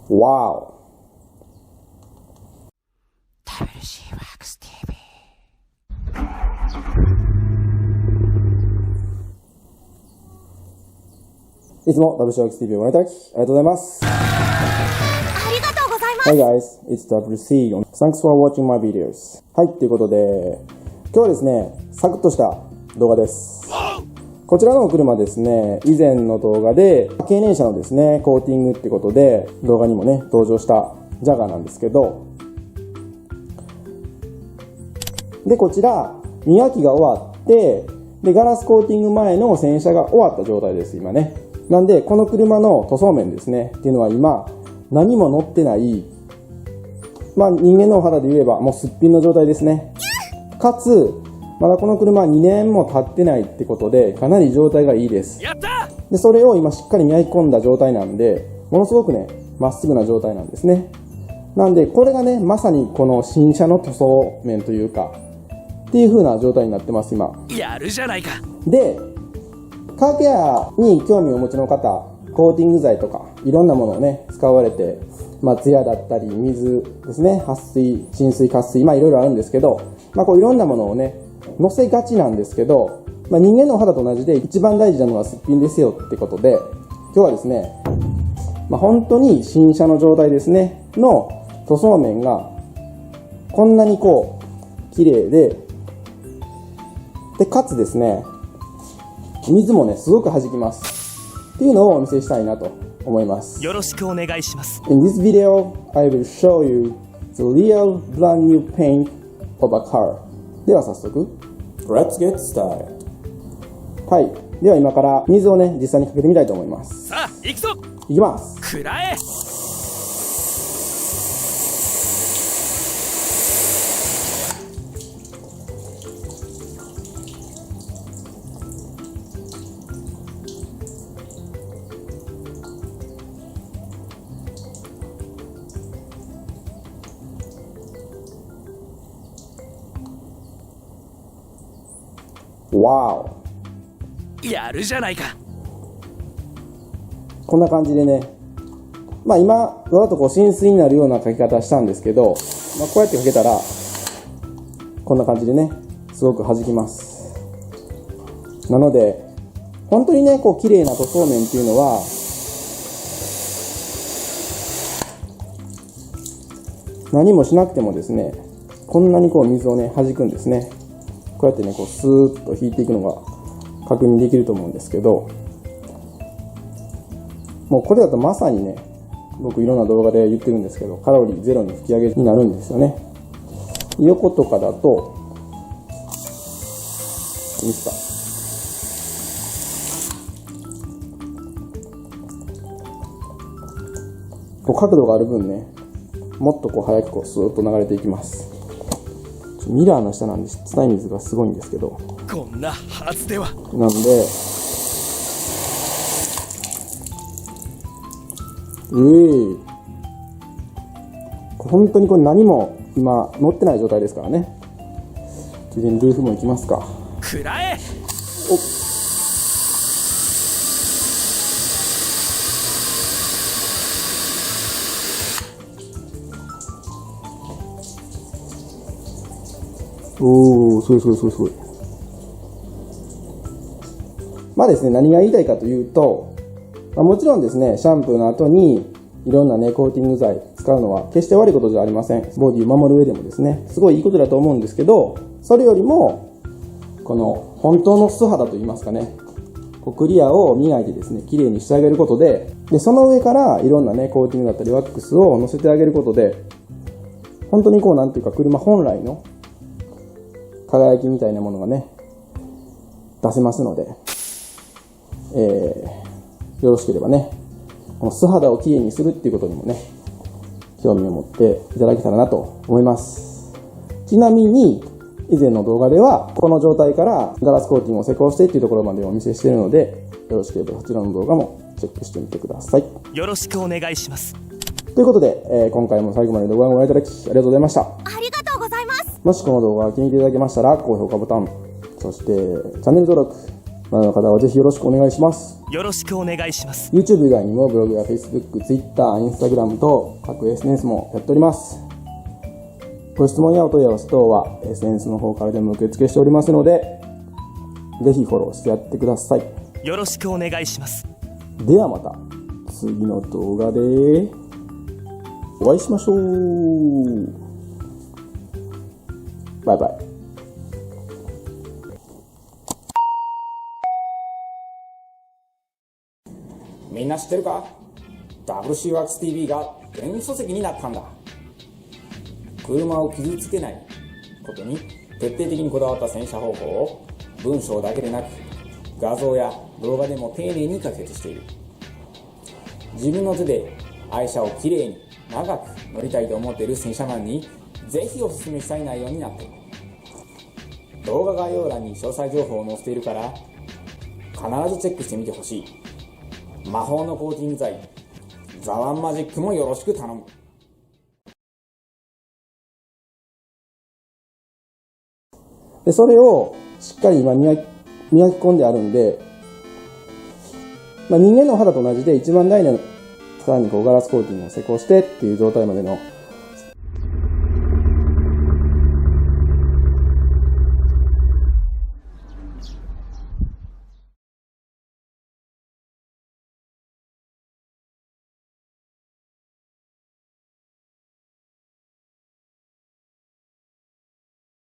Wow! WC Wax TV。いつも WCWax TV をご覧いただきありがとうございます。ありがとうございます。Hi guys, it's WC. Thanks for watching my videos. はい、ということで、今日はですね、サクッとした動画です。こちらのお車ですね、以前の動画で、経年車のですね、コーティングってことで、動画にもね、登場したジャガーなんですけど、で、こちら、磨きが終わって、で、ガラスコーティング前の洗車が終わった状態です、今ね。なんで、この車の塗装面ですね、っていうのは今、何も乗ってない、まあ人間のお肌で言えば、もうすっぴんの状態ですね。かつ、まだこの車は2年も経ってないってことで、かなり状態がいいです。で、それを今しっかり磨き込んだ状態なんで、ものすごくね、まっすぐな状態なんですね。なんで、これがね、まさにこの新車の塗装面というか、っていう風な状態になってます、今。やるじゃないか。で、カーケアに興味をお持ちの方、コーティング剤とか、いろんなものをね、使われて、まあ、ツヤだったり、水ですね、撥水、浸水、渇水、まあ、いろいろあるんですけど、まあ、こういろんなものをね、乗せがちなんですけど、まあ、人間のお肌と同じで一番大事なのはすっぴんですよってことで、今日はですね、まあ、本当に新車の状態ですね、の塗装面が、こんなにこう、綺麗で、で、かつですね、水もね、すごく弾きます。っていうのをお見せしたいなと思います。よろしくお願いします。In this video, I will show you the real brand new paint of a car. では早速、Let's get started. はい。では今から水をね、実際にかけてみたいと思います。さあ、行くぞ。いきます。くらえ。Wow! やるじゃないか。こんな感じでね、まあ今、わざとこう浸水になるような書き方したんですけど、まあこうやって書けたら、こんな感じでね、すごく弾きます。なので、本当にね、こう綺麗な塗装面っていうのは、何もしなくてもですね、こんなにこう水をね、弾くんですね。こうやってね、こうスーッと引いていくのが確認できると思うんですけど、もうこれだとまさにね、僕いろんな動画で言ってるんですけど、カロリーゼロに吹き上げになるんですよね。横とかだと、ミスター。こう角度がある分ね、もっとこう早くこうスーッと流れていきます。ミラーの下なんで室内水がすごいんですけど、こんなはずでは。なんで、本当にこれ何も今乗ってない状態ですからね。ついでにルーフもいきますか。くらえ。おー、すごいすごいすごいすごい。まあですね、何が言いたいかというと、まあ、もちろんですね、シャンプーの後にいろんなね、コーティング剤使うのは決して悪いことじゃありません。ボディを守る上でもですね、すごいいいことだと思うんですけど、それよりも、この本当の素肌といいますかね、こうクリアを磨いてですね、綺麗にしてあげることで、で、その上からいろんなね、コーティングだったりワックスを乗せてあげることで、本当にこうなんていうか車本来の輝きみたいなものがね、出せますので、よろしければね、この素肌をきれいにするっていうことにもね、興味を持っていただけたらなと思います。ちなみに、以前の動画では、この状態からガラスコーティングを施工してっていうところまでお見せしているので、よろしければそちらの動画もチェックしてみてください。よろしくお願いします。ということで、今回も最後まで動画をご覧いただきありがとうございました。ありがとうございます。もしこの動画が気に入っていただけましたら、高評価ボタン、そしてチャンネル登録、まだの方はぜひよろしくお願いします。よろしくお願いします。 YouTube 以外にもブログや Facebook、Twitter、Instagram と各 SNS もやっております。ご質問やお問い合わせ等は SNS の方からでも受付しておりますので、ぜひフォローしてやってください。よろしくお願いします。ではまた次の動画でお会いしましょう。バイバイ。みんな知ってるか？ WC ワークス TV が電子書籍になったんだ。車を傷つけないことに徹底的にこだわった洗車方法を文章だけでなく画像や動画でも丁寧に解説している。自分の手で愛車をきれいに長く乗りたいと思っている洗車マンにぜひおすすめしたい内容になっている。動画概要欄に詳細情報を載せているから必ずチェックしてみてほしい。魔法のコーティング剤ザワンマジックもよろしく頼む。でそれをしっかり今磨き込んであるんで、人間の肌と同じで一番大のさらにガラスコーティングを施工してっていう状態までの